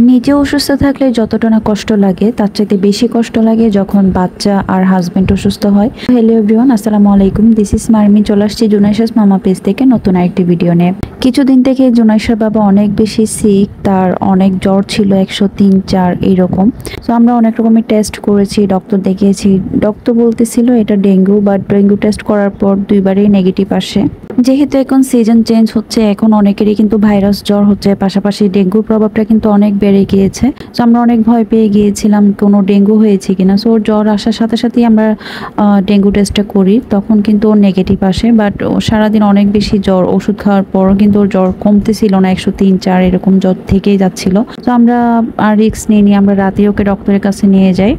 নিজে অসুস্থ থাকলে যতটা না কষ্ট লাগে তার চাইতে বেশি কষ্ট লাগে যখন বাচ্চা আর হাজবেন্ড অসুস্থ হয়। হ্যালো এভরিওয়ান, আসসালামু আলাইকুম। This is Marmi. চলে আসছি জুনাইশাস মামা পেজ থেকে নতুন আরেকটি ভিডিও নিয়ে। কিছুদিন থেকে জুনাইশার বাবা অনেক বেশি সিক, তার অনেক জ্বর ছিল 103-4 এইরকম। তো আমরা অনেক রকমের টেস্ট করেছি, ডক্টর দেখিয়েছি। ডক্টর বলতেছিল এটা ডেঙ্গু, বাট ডেঙ্গু টেস্ট করার পর দুইবারই নেগেটিভ আসে। যেহেতু এখন সিজন চেঞ্জ হচ্ছে, এখন অনেকেরই কিন্তু ভাইরাস জ্বর হচ্ছে, পাশাপাশি ডেঙ্গুর প্রভাবটা কিন্তু অনেক বেড়ে গিয়েছে। তো আমরা অনেক ভয় পেয়ে গিয়েছিলাম কোনো ডেঙ্গু হয়েছে কিনা। সো ওর জ্বর আসার সাথে সাথেই আমরা ডেঙ্গু টেস্টটা করি, তখন কিন্তু ওর নেগেটিভ আসে। বাট সারাদিন অনেক বেশি জ্বর, ওষুধ খাওয়ার পরও কিন্তু ওর জ্বর কমতেছিল না, 103-4 এরকম জ্বর থেকেই যাচ্ছিল। তো আমরা আর রিস্ক নিয়ে আমরা রাতে ওকে ডক্টরের কাছে নিয়ে যাই।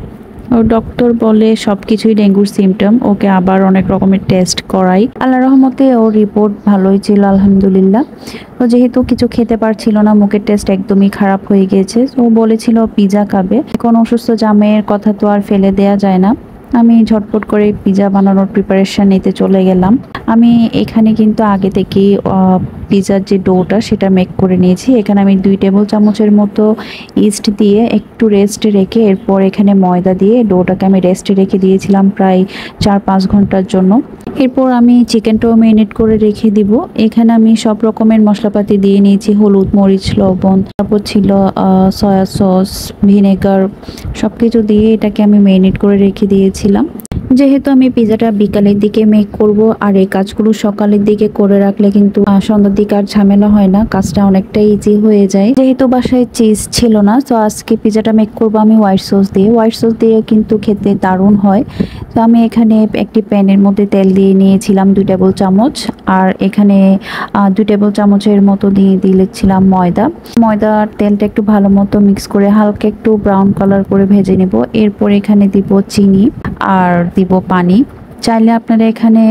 ও ডক্টর বলে সবকিছুই ডেঙ্গুর সিমটম, ওকে আবার অনেক রকমের টেস্ট করাই। আল্লাহ রহমতে ওর রিপোর্ট ভালোই ছিল আলহামদুলিল্লাহ। তো যেহেতু কিছু খেতে পারছিল না, মুখের টেস্ট একদমই খারাপ হয়ে গিয়েছে। ও বলেছিল পিজা খাবে। এখন অসুস্থ জামাইয়ের কথা তো আর ফেলে দেয়া যায় না। আমি ঝটপট করে পিজা বানানোর প্রিপারেশন নিতে চলে গেলাম। আমি এখানে কিন্তু আগে থেকেই পিজার যে ডোটা সেটা মেক করে নিয়েছি। এখানে আমি 2 টেবিল চামচের মতো ইস্ট দিয়ে একটু রেস্টে রেখে, এরপর এখানে ময়দা দিয়ে ডোটাকে আমি রেস্টে রেখে দিয়েছিলাম প্রায় 4-5 ঘন্টার জন্য। এরপর আমি চিকেনটাও ম্যারিনেট করে রেখে দিব। এখানে আমি সব রকমের মশলাপাতি দিয়ে নিয়েছি, হলুদ, মরিচ, লবণ, তারপর ছিল সয়া সস, ভিনেগার, সব কিছু দিয়ে এটাকে আমি ম্যারিনেট করে রেখে দিয়েছিলাম। যেহেতু আমি পিজাটা বিকালের দিকে মেক করব, আর এই কাজগুলো সকালের দিকে করে রাখলে কিন্তু সন্ধ্যার দিকে আর ঝামেলা হয় না, কাজটা অনেকটা ইজি হয়ে যায়। যেহেতু বাসায় চিজ ছিল না, তো আজকে পিজাটা মেক করব আমি হোয়াইট সস দিয়ে। হোয়াইট সস দিয়ে কিন্তু খেতে দারুণ হয়। তো আমি এখানে একটি প্যানের মধ্যে তেল দিয়ে নিয়েছিলাম 2 টেবিল চামচ, আর এখানে 2 টেবিল চামচের মতো দিয়ে দিয়েছিলাম ময়দার তেলটা একটু ভালো মতো মিক্স করে হালকা একটু ব্রাউন কালার করে ভেজে নেব। এরপর এখানে দিব চিনি আর দিব পানি। চাইলে আপনারা এখানে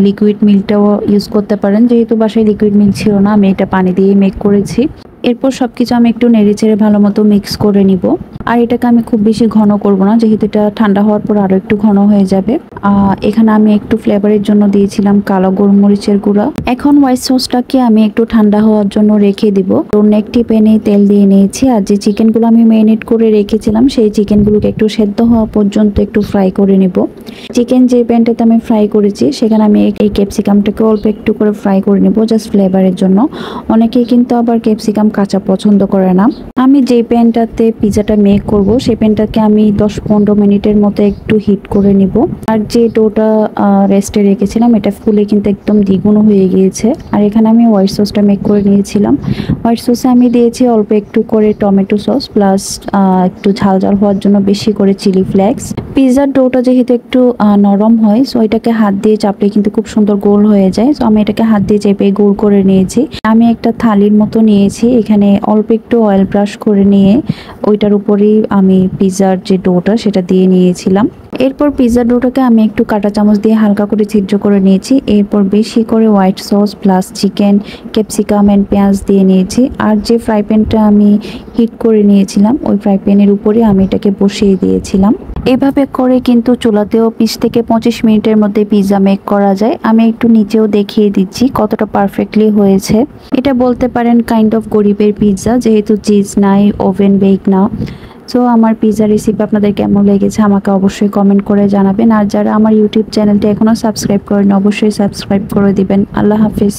লিকুইড মিল্কটাও ইউজ করতে পারেন। যেহেতু বাসায় লিকুইড মিল্ক ছিল না, আমি এটা পানি দিয়ে মেক করেছি। এরপর সবকিছু আমি একটু নেড়েচেড়ে ভালো মতো মিক্স করে নিব। আর এটাকে আমি খুব বেশি ঘন করব না, যেহেতু এটা ঠান্ডা হওয়ার পর আরো একটু ঘন হয়ে যাবে। এখানে আমি একটু ফ্লেভারের জন্য দিয়েছিলাম কালো গোলমরিচের গুঁড়া। এখন হোয়াইট সসটাকে আমি একটু ঠান্ডা হওয়ার জন্য রেখে দিব। অন্য একটি প্যানে তেল দিয়ে নিয়েছি, আর যে চিকেনগুলো আমি ম্যারিনেট করে রেখেছিলাম সেই চিকেনগুলোকে একটু সেদ্ধ হওয়া পর্যন্ত একটু ফ্রাই করে নিব। চিকেন যে প্যানটাতে আমি ফ্রাই করেছি সেখানে আমি এই ক্যাপসিকামটাকে অল্প একটু করে ফ্রাই করে নিব, জাস্ট ফ্লেভারের জন্য। অনেকেই কিন্তু আবার ক্যাপসিকাম কাঁচা পছন্দ করে না। আমি যে প্যানটাতে পিজাটা মেক করব সেই প্যানটাকে আমি 10-15 মিনিটের মতো একটু হিট করে নিব। আর যে ডোটা রেস্টে রেখেছিলাম এটা ফুলে কিন্তু একদম দ্বিগুণ হয়ে গিয়েছে। আর এখানে আমি হোয়াইট সসটা মেক করে নিয়েছিলাম। হোয়াইট সসে আমি দিয়েছি অল্প একটু করে টমেটো সস, প্লাস একটু ঝাল ঝাল হওয়ার জন্য বেশি করে চিলি ফ্লেক্স। পিজার ডোটা যেহেতু একটু নরম হয়, সো এটাকে হাত দিয়ে চাপলে কিন্তু খুব সুন্দর গোল হয়ে যায়। সো আমি এটাকে হাত দিয়ে চেপে গোল করে নিয়েছি। আমি একটা থালির মতো নিয়েছি, এখানে অল্প একটু অয়েল ব্রাশ করে নিয়ে ওইটার উপরেই আমি পিজার যে ডোটা সেটা দিয়ে নিয়েছিলাম। এরপর পিজা ডোটাকে আমি একটু কাঁটা চামচ দিয়ে হালকা করে ছিদ্র করে নিয়েছি। এরপর বেশি করে white sauce plus chicken, capsicum and পেঁয়াজ দিয়ে নিয়েছি। আর যে ফ্রাই প্যানটা আমি হিট করে নিয়েছিলাম ওই ফ্রাই প্যানের উপরে আমি এটাকে বসিয়ে দিয়েছিলাম। এভাবে করে কিন্তু চুলাতেও 20 থেকে 25 মিনিটের মধ্যে পিৎজা মেক করা যায়। আমি একটু নিচেও দেখিয়ে দিচ্ছি কতটা পারফেক্টলি হয়েছে। এটা বলতে পারেন কাইন্ড অফ গরিবের পিৎজা, যেহেতু চিজ নাই, ওভেন বেক না। সো আমার পিৎজা রেসিপি আপনাদের কেমন লেগেছে আমাকে অবশ্যই কমেন্ট করে জানাবেন। আর যারা আমার ইউটিউব চ্যানেলটি এখনও সাবস্ক্রাইব করেন অবশ্যই সাবস্ক্রাইব করে দিবেন। আল্লাহ হাফিজ।